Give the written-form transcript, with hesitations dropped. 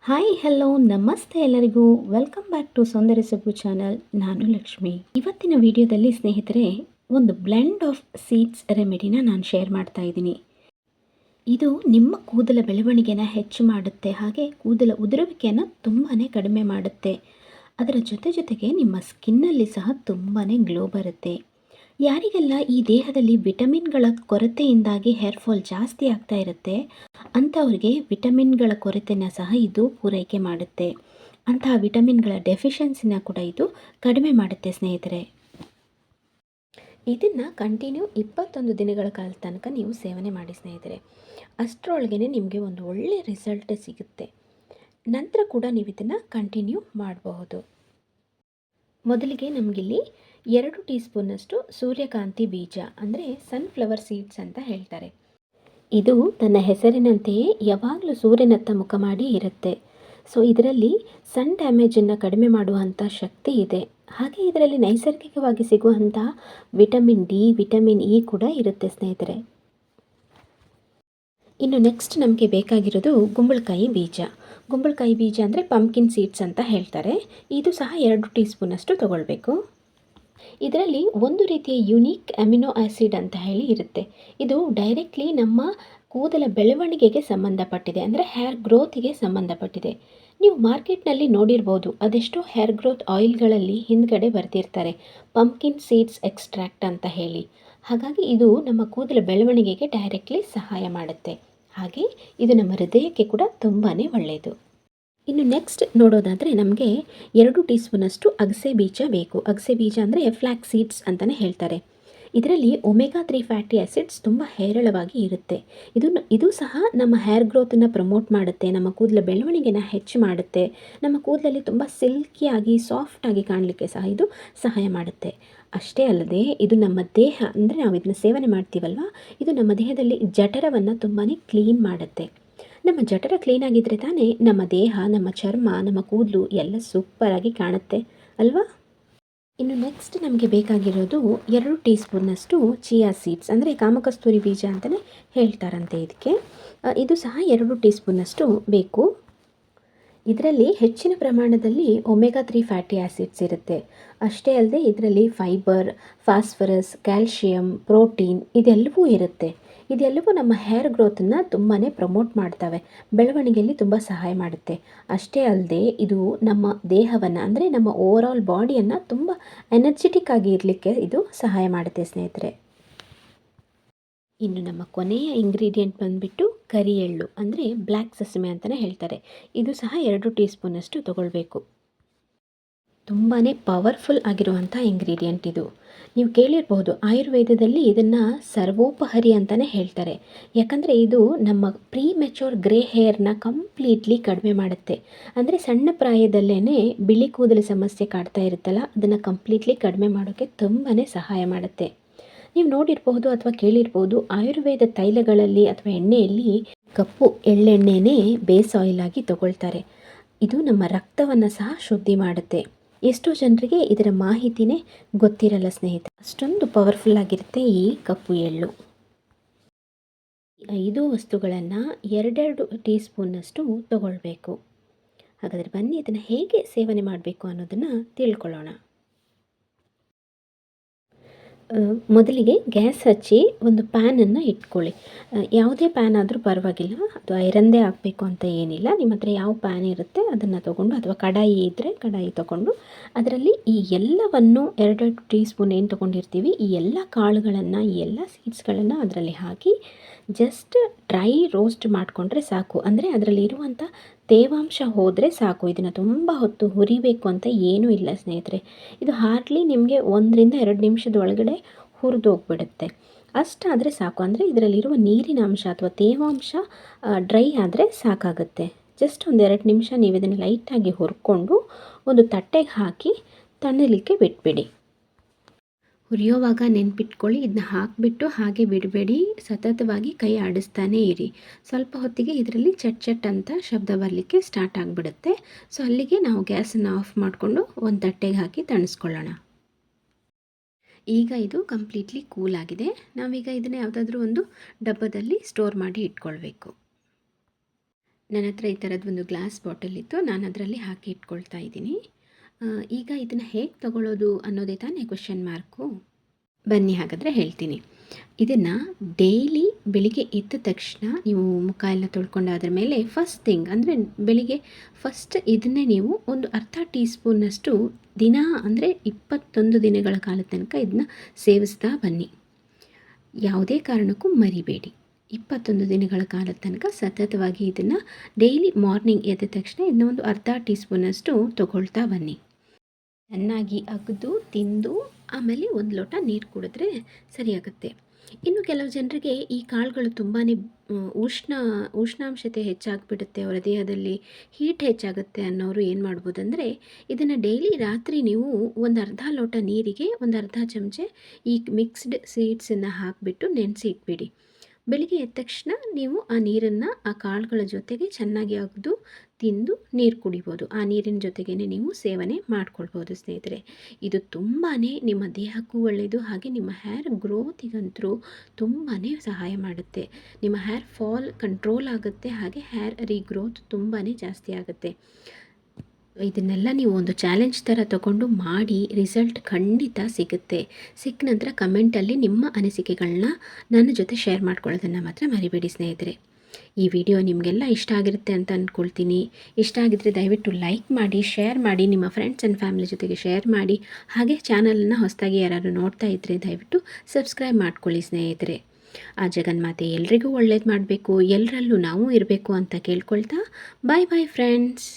Hi hello ನಮಸ್ತೆ ಎಲ್ಲರಿಗೂ welcome back to Soundarya Sobu channel. ನಾನು ಲಕ್ಷ್ಮಿ. ಇವತ್ತಿನ ವಿಡಿಯೋದಲ್ಲಿ ಸ್ನೇಹಿತರೆ ಒಂದು ಬ್ಲೆಂಡ್ ಆಫ್ ಸೀಡ್ಸ್ ರೆಮಿಡಿನ ನಾನು ಶೇರ್ ಮಾಡ್ತಾ ಇದ್ದೀನಿ. ಇದು ನಿಮ್ಮ ಕೂದಲ ಬೆಳವಣಿಗೆನ ಹೆಚ್ಚು ಮಾಡುತ್ತೆ, ಹಾಗೆ ಕೂದಲ ಉದುರುವಿಕೆಯನ್ನು ತುಂಬಾ ಕಡಿಮೆ ಮಾಡುತ್ತೆ. ಅದರ ಜೊತೆಗೆ ನಿಮ್ಮ ಸ್ಕಿನ್ನಲ್ಲಿ ಸಹ ತುಂಬಾ ಗ್ಲೋ ಬರುತ್ತೆ. ಯಾರಿಗೆಲ್ಲ ಈ ದೇಹದಲ್ಲಿ ವಿಟಮಿನ್ಗಳ ಕೊರತೆಯಿಂದಾಗಿ ಹೇರ್ ಫಾಲ್ ಜಾಸ್ತಿ ಆಗ್ತಾ ಇರುತ್ತೆ ಅಂಥವ್ರಿಗೆ ವಿಟಮಿನ್ಗಳ ಕೊರತೆನ ಸಹ ಇದು ಪೂರೈಕೆ ಮಾಡುತ್ತೆ. ಅಂತಹ ವಿಟಮಿನ್ಗಳ ಡೆಫಿಷಿಯನ್ಸಿನ ಕೂಡ ಇದು ಕಡಿಮೆ ಮಾಡುತ್ತೆ ಸ್ನೇಹಿತರೆ. ಇದನ್ನು ಕಂಟಿನ್ಯೂ 21 ದಿನಗಳ ಕಾಲ ತನಕ ನೀವು ಸೇವನೆ ಮಾಡಿ ಸ್ನೇಹಿತರೆ. ಅಷ್ಟರೊಳಗೆ ನಿಮಗೆ ಒಂದು ಒಳ್ಳೆಯ ರಿಸಲ್ಟ್ ಸಿಗುತ್ತೆ. ನಂತರ ಕೂಡ ನೀವು ಇದನ್ನು ಕಂಟಿನ್ಯೂ ಮಾಡಬಹುದು. ಮೊದಲಿಗೆ ನಮಗಿಲ್ಲಿ 2 ಟೀ ಸ್ಪೂನಷ್ಟು ಸೂರ್ಯಕಾಂತಿ ಬೀಜ ಅಂದರೆ ಸನ್ಫ್ಲವರ್ ಸೀಡ್ಸ್ ಅಂತ ಹೇಳ್ತಾರೆ. ಇದು ತನ್ನ ಹೆಸರಿನಂತೆಯೇ ಯಾವಾಗಲೂ ಸೂರ್ಯನತ್ತ ಮುಖ ಮಾಡಿ ಇರುತ್ತೆ. ಸೊ ಇದರಲ್ಲಿ ಸನ್ ಡ್ಯಾಮೇಜನ್ನು ಕಡಿಮೆ ಮಾಡುವಂಥ ಶಕ್ತಿ ಇದೆ. ಹಾಗೆ ಇದರಲ್ಲಿ ನೈಸರ್ಗಿಕವಾಗಿ ಸಿಗುವಂಥ ವಿಟಮಿನ್ ಡಿ, ವಿಟಮಿನ್ ಇ ಕೂಡ ಇರುತ್ತೆ ಸ್ನೇಹಿತರೆ. ಇನ್ನು ನೆಕ್ಸ್ಟ್ ನಮಗೆ ಬೇಕಾಗಿರೋದು ಗುಂಬಳಕಾಯಿ ಬೀಜ. ಗುಂಬಳಕಾಯಿ ಬೀಜ ಅಂದರೆ ಪಂಪ್ಕಿನ್ ಸೀಡ್ಸ್ ಅಂತ ಹೇಳ್ತಾರೆ. ಇದು ಸಹ 2 ಟೀ ಸ್ಪೂನಷ್ಟು ತಗೊಳ್ಬೇಕು. ಇದರಲ್ಲಿ ಒಂದು ರೀತಿಯ ಯುನೀಕ್ ಅಮಿನೋ ಆ್ಯಸಿಡ್ ಅಂತ ಹೇಳಿ ಇರುತ್ತೆ. ಇದು ಡೈರೆಕ್ಟ್ಲಿ ನಮ್ಮ ಕೂದಲ ಬೆಳವಣಿಗೆಗೆ ಸಂಬಂಧಪಟ್ಟಿದೆ, ಅಂದರೆ ಹೇರ್ ಗ್ರೋತಿಗೆ ಸಂಬಂಧಪಟ್ಟಿದೆ. ನೀವು ಮಾರ್ಕೆಟ್ನಲ್ಲಿ ನೋಡಿರ್ಬೋದು, ಅದೆಷ್ಟೋ ಹೇರ್ ಗ್ರೋತ್ ಆಯಿಲ್ಗಳಲ್ಲಿ ಹಿಂದ್ಗಡೆ ಬರ್ತಿರ್ತಾರೆ ಪಂಪ್ಕಿನ್ ಸೀಡ್ಸ್ ಎಕ್ಸ್ಟ್ರಾಕ್ಟ್ ಅಂತ ಹೇಳಿ. ಹಾಗಾಗಿ ಇದು ನಮ್ಮ ಕೂದಲ ಬೆಳವಣಿಗೆಗೆ ಡೈರೆಕ್ಟ್ಲಿ ಸಹಾಯ ಮಾಡುತ್ತೆ. ಹಾಗೆ ಇದು ನಮ್ಮ ಹೃದಯಕ್ಕೆ ಕೂಡ ತುಂಬಾ ಒಳ್ಳೆಯದು. ಇನ್ನು ನೆಕ್ಸ್ಟ್ ನೋಡೋದಾದರೆ ನಮಗೆ 2 ಟೀ ಸ್ಪೂನಷ್ಟು ಅಗಸೆ ಬೀಜ ಬೇಕು. ಅಗಸೆ ಬೀಜ ಅಂದರೆ ಫ್ಲ್ಯಾಕ್ಸ್ ಸೀಡ್ಸ್ ಅಂತಲೇ ಹೇಳ್ತಾರೆ. ಇದರಲ್ಲಿ ಒಮೆಗಾ 3 ಫ್ಯಾಟಿ ಆ್ಯಸಿಡ್ಸ್ ತುಂಬ ಹೇರಳವಾಗಿ ಇರುತ್ತೆ. ಇದು ಸಹ ನಮ್ಮ ಹೇರ್ ಗ್ರೋತನ್ನು ಪ್ರಮೋಟ್ ಮಾಡುತ್ತೆ, ನಮ್ಮ ಕೂದಲ ಬೆಳವಣಿಗೆನ ಹೆಚ್ಚು ಮಾಡುತ್ತೆ, ನಮ್ಮ ಕೂದಲಲ್ಲಿ ತುಂಬ ಸಿಲ್ಕಿಯಾಗಿ ಸಾಫ್ಟಾಗಿ ಕಾಣಲಿಕ್ಕೆ ಸಹ ಇದು ಸಹಾಯ ಮಾಡುತ್ತೆ. ಅಷ್ಟೇ ಅಲ್ಲದೆ ಇದು ನಮ್ಮ ದೇಹ, ಅಂದರೆ ನಾವು ಇದನ್ನು ಸೇವನೆ ಮಾಡ್ತೀವಲ್ವ, ಇದು ನಮ್ಮ ದೇಹದಲ್ಲಿ ಜಠರವನ್ನು ತುಂಬಾ ಕ್ಲೀನ್ ಮಾಡುತ್ತೆ. ನಮ್ಮ ಜಠರ ಕ್ಲೀನಾಗಿದ್ದರೆ ತಾನೇ ನಮ್ಮ ದೇಹ, ನಮ್ಮ ಚರ್ಮ, ನಮ್ಮ ಕೂದಲು ಎಲ್ಲ ಸೂಪರಾಗಿ ಕಾಣುತ್ತೆ ಅಲ್ವಾ. ಇನ್ನು ನೆಕ್ಸ್ಟ್ ನಮಗೆ ಬೇಕಾಗಿರೋದು 2 ಟೀ ಸ್ಪೂನ್ನಷ್ಟು ಚಿಯಾ ಸೀಡ್ಸ್, ಅಂದರೆ ಕಾಮಕಸ್ತೂರಿ ಬೀಜ ಅಂತಲೇ ಹೇಳ್ತಾರಂತೆ ಇದಕ್ಕೆ. ಇದು ಸಹ 2 ಟೀ ಸ್ಪೂನ್ನಷ್ಟು ಬೇಕು. ಇದರಲ್ಲಿ ಹೆಚ್ಚಿನ ಪ್ರಮಾಣದಲ್ಲಿ ಒಮೆಗಾ 3 ಫ್ಯಾಟಿ ಆ್ಯಸಿಡ್ಸ್ ಇರುತ್ತೆ. ಅಷ್ಟೇ ಅಲ್ಲದೆ ಇದರಲ್ಲಿ ಫೈಬರ್, ಫಾಸ್ಫರಸ್, ಕ್ಯಾಲ್ಶಿಯಂ, ಪ್ರೋಟೀನ್ ಇದೆಲ್ಲವೂ ಇರುತ್ತೆ. ಇದೆಲ್ಲವೂ ನಮ್ಮ ಹೇರ್ ಗ್ರೋತನ್ನು ತುಂಬಾ ಪ್ರಮೋಟ್ ಮಾಡ್ತವೆ, ಬೆಳವಣಿಗೆಯಲ್ಲಿ ತುಂಬ ಸಹಾಯ ಮಾಡುತ್ತೆ. ಅಷ್ಟೇ ಅಲ್ಲದೆ ಇದು ನಮ್ಮ ದೇಹವನ್ನು, ಅಂದರೆ ನಮ್ಮ ಓವರಾಲ್ ಬಾಡಿಯನ್ನು ತುಂಬ ಎನರ್ಜೆಟಿಕ್ ಆಗಿ ಇರಲಿಕ್ಕೆ ಇದು ಸಹಾಯ ಮಾಡುತ್ತೆ ಸ್ನೇಹಿತರೆ. ಇನ್ನು ನಮ್ಮ ಕೊನೆಯ ಇಂಗ್ರೀಡಿಯೆಂಟ್ ಬಂದುಬಿಟ್ಟು ಕರಿ ಎಳ್ಳು, ಅಂದರೆ ಬ್ಲ್ಯಾಕ್ ಸೆಸಮೆ ಅಂತಲೇ ಹೇಳ್ತಾರೆ. ಇದು ಸಹ 2 ಟೀ ಸ್ಪೂನಷ್ಟು ತಗೊಳ್ಬೇಕು. ತುಂಬಾ ಪವರ್ಫುಲ್ ಆಗಿರುವಂಥ ಇಂಗ್ರೀಡಿಯೆಂಟ್ ಇದು. ನೀವು ಕೇಳಿರಬಹುದು, ಆಯುರ್ವೇದದಲ್ಲಿ ಇದನ್ನು ಸರ್ವೋಪಹರಿ ಅಂತಲೇ ಹೇಳ್ತಾರೆ. ಯಾಕಂದರೆ ಇದು ನಮ್ಮ ಪ್ರೀ ಮೆಚೂರ್ ಗ್ರೇ ಹೇರ್ನ ಕಂಪ್ಲೀಟ್ಲಿ ಕಡಿಮೆ ಮಾಡುತ್ತೆ. ಅಂದರೆ ಸಣ್ಣ ಪ್ರಾಯದಲ್ಲೇ ಬಿಳಿ ಕೂದಲು ಸಮಸ್ಯೆ ಕಾಡ್ತಾ ಇರುತ್ತಲ್ಲ, ಅದನ್ನು ಕಂಪ್ಲೀಟ್ಲಿ ಕಡಿಮೆ ಮಾಡೋಕ್ಕೆ ತುಂಬಾ ಸಹಾಯ ಮಾಡುತ್ತೆ. ನೀವು ನೋಡಿರ್ಬಹುದು ಅಥವಾ ಕೇಳಿರ್ಬೋದು, ಆಯುರ್ವೇದ ತೈಲಗಳಲ್ಲಿ ಅಥವಾ ಎಣ್ಣೆಯಲ್ಲಿ ಕಪ್ಪು ಎಳ್ಳೆಣ್ಣೆನೇ ಬೇಸ್ ಆಯಿಲ್ ಆಗಿ ತಗೊಳ್ತಾರೆ. ಇದು ನಮ್ಮ ರಕ್ತವನ್ನು ಸಹ ಶುದ್ಧಿ ಮಾಡುತ್ತೆ. ಎಷ್ಟೋ ಜನರಿಗೆ ಇದರ ಮಾಹಿತಿನೇ ಗೊತ್ತಿರಲ್ಲ ಸ್ನೇಹಿತರೆ, ಅಷ್ಟೊಂದು ಪವರ್ಫುಲ್ ಆಗಿರುತ್ತೆ ಈ ಕಪ್ಪು ಎಳ್ಳು. 5 ವಸ್ತುಗಳನ್ನು 2 ಟೀ ಸ್ಪೂನ್ನಷ್ಟು ತಗೊಳ್ಬೇಕು. ಹಾಗಾದರೆ ಬನ್ನಿ ಇದನ್ನು ಹೇಗೆ ಸೇವನೆ ಮಾಡಬೇಕು ಅನ್ನೋದನ್ನು ತಿಳ್ಕೊಳ್ಳೋಣ. ಮೊದಲಿಗೆ ಗ್ಯಾಸ್ ಹಚ್ಚಿ ಒಂದು ಪ್ಯಾನನ್ನು ಇಟ್ಕೊಳ್ಳಿ. ಯಾವುದೇ ಪ್ಯಾನ್ ಆದರೂ ಪರವಾಗಿಲ್ಲ, ಅದು ಐರನ್ದೇ ಆಗಬೇಕು ಅಂತ ಏನಿಲ್ಲ. ನಿಮ್ಮ ಹತ್ರ ಯಾವ ಪ್ಯಾನ್ ಇರುತ್ತೆ ಅದನ್ನು ತೊಗೊಂಡು, ಅಥವಾ ಕಡಾಯಿ ಇದ್ದರೆ ಕಡಾಯಿ ತೊಗೊಂಡು, ಅದರಲ್ಲಿ ಈ ಎಲ್ಲವನ್ನು 2 ಟೀ ಸ್ಪೂನ್ ಏನು ತೊಗೊಂಡಿರ್ತೀವಿ, ಈ ಎಲ್ಲ ಕಾಳುಗಳನ್ನು, ಈ ಎಲ್ಲ ಸೀಡ್ಸ್ಗಳನ್ನು ಅದರಲ್ಲಿ ಹಾಕಿ ಜಸ್ಟ್ ಡ್ರೈ ರೋಸ್ಟ್ ಮಾಡಿಕೊಂಡ್ರೆ ಸಾಕು. ಅಂದರೆ ಅದರಲ್ಲಿ ಇರುವಂಥ ತೇವಾಂಶ ಹೋದರೆ ಸಾಕು. ಇದನ್ನು ತುಂಬ ಹೊತ್ತು ಹುರಿಬೇಕು ಅಂತ ಏನೂ ಇಲ್ಲ ಸ್ನೇಹಿತರೆ. ಇದು ಹಾರ್ಡ್ಲಿ ನಿಮಗೆ 1 ರಿಂದ 2 ನಿಮಿಷದ ಒಳಗಡೆ ಹುರಿದೋಗ್ಬಿಡುತ್ತೆ. ಅಷ್ಟಾದರೆ ಸಾಕು. ಅಂದರೆ ಇದರಲ್ಲಿರುವ ನೀರಿನ ಅಂಶ ಅಥವಾ ತೇವಾಂಶ ಡ್ರೈ ಆದರೆ ಸಾಕಾಗುತ್ತೆ. ಜಸ್ಟ್ ಒಂದು 2 ನಿಮಿಷ ನೀವು ಇದನ್ನು ಲೈಟಾಗಿ ಹುರ್ಕೊಂಡು ಒಂದು ತಟ್ಟೆಗೆ ಹಾಕಿ ತಣ್ಣಲಿಕ್ಕೆ ಬಿಟ್ಬಿಡಿ. ಹುರಿಯೋವಾಗ ನೆನ್ಪಿಟ್ಕೊಳ್ಳಿ, ಇದನ್ನ ಹಾಕಿಬಿಟ್ಟು ಹಾಗೆ ಬಿಡಬೇಡಿ, ಸತತವಾಗಿ ಕೈ ಆಡಿಸ್ತಾನೇ ಇರಿ. ಸ್ವಲ್ಪ ಹೊತ್ತಿಗೆ ಇದರಲ್ಲಿ ಚಟ್ ಚಟ್ ಅಂತ ಶಬ್ದ ಬರಲಿಕ್ಕೆ ಸ್ಟಾರ್ಟ್ ಆಗಿಬಿಡುತ್ತೆ. ಸೊ ಅಲ್ಲಿಗೆ ನಾವು ಗ್ಯಾಸನ್ನು ಆಫ್ ಮಾಡಿಕೊಂಡು ಒಂದು ತಟ್ಟೆಗೆ ಹಾಕಿ ತಣಿಸ್ಕೊಳ್ಳೋಣ. ಈಗ ಇದು ಕಂಪ್ಲೀಟ್ಲಿ ಕೂಲ್ ಆಗಿದೆ. ನಾವೀಗ ಇದನ್ನು ಯಾವುದಾದ್ರೂ ಒಂದು ಡಬ್ಬದಲ್ಲಿ ಸ್ಟೋರ್ ಮಾಡಿ ಇಟ್ಕೊಳ್ಬೇಕು. ನನ್ನ ಹತ್ರ ಈ ಥರದ್ದು ಒಂದು ಗ್ಲಾಸ್ ಬಾಟಲ್ ಇತ್ತು, ನಾನು ಅದರಲ್ಲಿ ಹಾಕಿ ಇಟ್ಕೊಳ್ತಾ ಇದ್ದೀನಿ. ಈಗ ಇದನ್ನು ಹೇಗೆ ತಗೊಳ್ಳೋದು ಅನ್ನೋದೇ ತಾನೇ ಕ್ವೆಶ್ಚನ್ ಮಾರ್ಕು. ಬನ್ನಿ ಹಾಗಾದರೆ ಹೇಳ್ತೀನಿ. ಇದನ್ನು ಡೈಲಿ ಬೆಳಿಗ್ಗೆ ಎದ್ದ ತಕ್ಷಣ ನೀವು ಮುಖ ಎಲ್ಲ ತೊಳ್ಕೊಂಡಾದ್ರ ಮೇಲೆ ಫಸ್ಟ್ ಥಿಂಗ್ ಅಂದರೆ ಬೆಳಿಗ್ಗೆ ಫಸ್ಟ್ ಇದನ್ನೇ ನೀವು ಒಂದು ಅರ್ಧ ಟೀ ಸ್ಪೂನ್ನಷ್ಟು ದಿನ ಅಂದರೆ 21 ದಿನಗಳ ಕಾಲದ ತನಕ ಇದನ್ನ ಸೇವಿಸ್ತಾ ಬನ್ನಿ. ಯಾವುದೇ ಕಾರಣಕ್ಕೂ ಮರಿಬೇಡಿ. 21 ದಿನಗಳ ಕಾಲದ ತನಕ ಸತತವಾಗಿ ಇದನ್ನು ಡೈಲಿ ಮಾರ್ನಿಂಗ್ ಎದ್ದ ತಕ್ಷಣ ಇದನ್ನ ಒಂದು ಅರ್ಧ ಟೀ ಸ್ಪೂನಷ್ಟು ತೊಗೊಳ್ತಾ ಬನ್ನಿ. ಚೆನ್ನಾಗಿ ಅಗೆದು ತಿಂದು ಆಮೇಲೆ ಒಂದು ಲೋಟ ನೀರು ಕುಡಿದ್ರೆ ಸರಿಯಾಗುತ್ತೆ. ಇನ್ನು ಕೆಲವು ಜನರಿಗೆ ಈ ಕಾಳುಗಳು ತುಂಬಾ ಉಷ್ಣಾಂಶತೆ ಹೆಚ್ಚಾಗಿಬಿಡುತ್ತೆ, ಅವರ ದೇಹದಲ್ಲಿ ಹೀಟ್ ಹೆಚ್ಚಾಗುತ್ತೆ ಅನ್ನೋರು ಏನು ಮಾಡ್ಬೋದಂದರೆ ಇದನ್ನು ಡೈಲಿ ರಾತ್ರಿ ನೀವು ಒಂದು ಅರ್ಧ ಲೋಟ ನೀರಿಗೆ ಒಂದು ಅರ್ಧ ಚಮಚೆ ಈ ಮಿಕ್ಸ್ಡ್ ಸೀಡ್ಸನ್ನು ಹಾಕಿಬಿಟ್ಟು ನೆನೆಸಿ ಇಟ್ಬಿಡಿ. ಬೆಳಿಗ್ಗೆ ಎದ್ದ ತಕ್ಷಣ ನೀವು ಆ ನೀರನ್ನು ಆ ಕಾಳುಗಳ ಜೊತೆಗೆ ಚೆನ್ನಾಗಿ ಅಗೆದು ತಿಂದು ನೀರು ಕುಡಿಬೋದು. ಆ ನೀರಿನ ಜೊತೆಗೇ ನೀವು ಸೇವನೆ ಮಾಡ್ಕೊಳ್ಬೋದು ಸ್ನೇಹಿತರೆ. ಇದು ತುಂಬಾ ನಿಮ್ಮ ದೇಹಕ್ಕೂ ಒಳ್ಳೆಯದು, ಹಾಗೆ ನಿಮ್ಮ ಹೇರ್ ಗ್ರೋತಿಗಂತೂ ತುಂಬಾ ಸಹಾಯ ಮಾಡುತ್ತೆ. ನಿಮ್ಮ ಹೇರ್ ಫಾಲ್ ಕಂಟ್ರೋಲ್ ಆಗುತ್ತೆ, ಹಾಗೆ ಹೇರ್ ರೀಗ್ರೋತ್ ತುಂಬಾ ಜಾಸ್ತಿ ಆಗುತ್ತೆ. ಇದನ್ನೆಲ್ಲ ನೀವು ಒಂದು ಚಾಲೆಂಜ್ ಥರ ತಗೊಂಡು ಮಾಡಿ ರಿಸಲ್ಟ್ ಖಂಡಿತ ಸಿಗುತ್ತೆ. ಸಿಕ್ಕ ನಂತರ ಕಮೆಂಟಲ್ಲಿ ನಿಮ್ಮ ಅನಿಸಿಕೆಗಳನ್ನ ನನ್ನ ಜೊತೆ ಶೇರ್ ಮಾಡ್ಕೊಳ್ಳೋದನ್ನು ಮಾತ್ರ ಮರಿಬೇಡಿ ಸ್ನೇಹಿತರೆ. ಈ ವಿಡಿಯೋ ನಿಮಗೆಲ್ಲ ಇಷ್ಟ ಆಗಿರುತ್ತೆ ಅಂತ ಅಂದ್ಕೊಳ್ತೀನಿ. ಇಷ್ಟ ಆಗಿದ್ದರೆ ದಯವಿಟ್ಟು ಲೈಕ್ ಮಾಡಿ, ಶೇರ್ ಮಾಡಿ, ನಿಮ್ಮ ಫ್ರೆಂಡ್ಸ್ ಆ್ಯಂಡ್ ಫ್ಯಾಮಿಲಿ ಜೊತೆಗೆ ಶೇರ್ ಮಾಡಿ. ಹಾಗೆ ಚಾನಲನ್ನು ಹೊಸದಾಗಿ ಯಾರಾದರೂ ನೋಡ್ತಾ ಇದ್ದರೆ ದಯವಿಟ್ಟು ಸಬ್ಸ್ಕ್ರೈಬ್ ಮಾಡ್ಕೊಳ್ಳಿ ಸ್ನೇಹಿತರೆ. ಆ ಜಗನ್ಮಾತೆ ಎಲ್ರಿಗೂ ಒಳ್ಳೇದು ಮಾಡಬೇಕು, ಎಲ್ಲರಲ್ಲೂ ನಾವು ಇರಬೇಕು ಅಂತ ಕೇಳ್ಕೊಳ್ತಾ ಬಾಯ್ ಬಾಯ್ ಫ್ರೆಂಡ್ಸ್.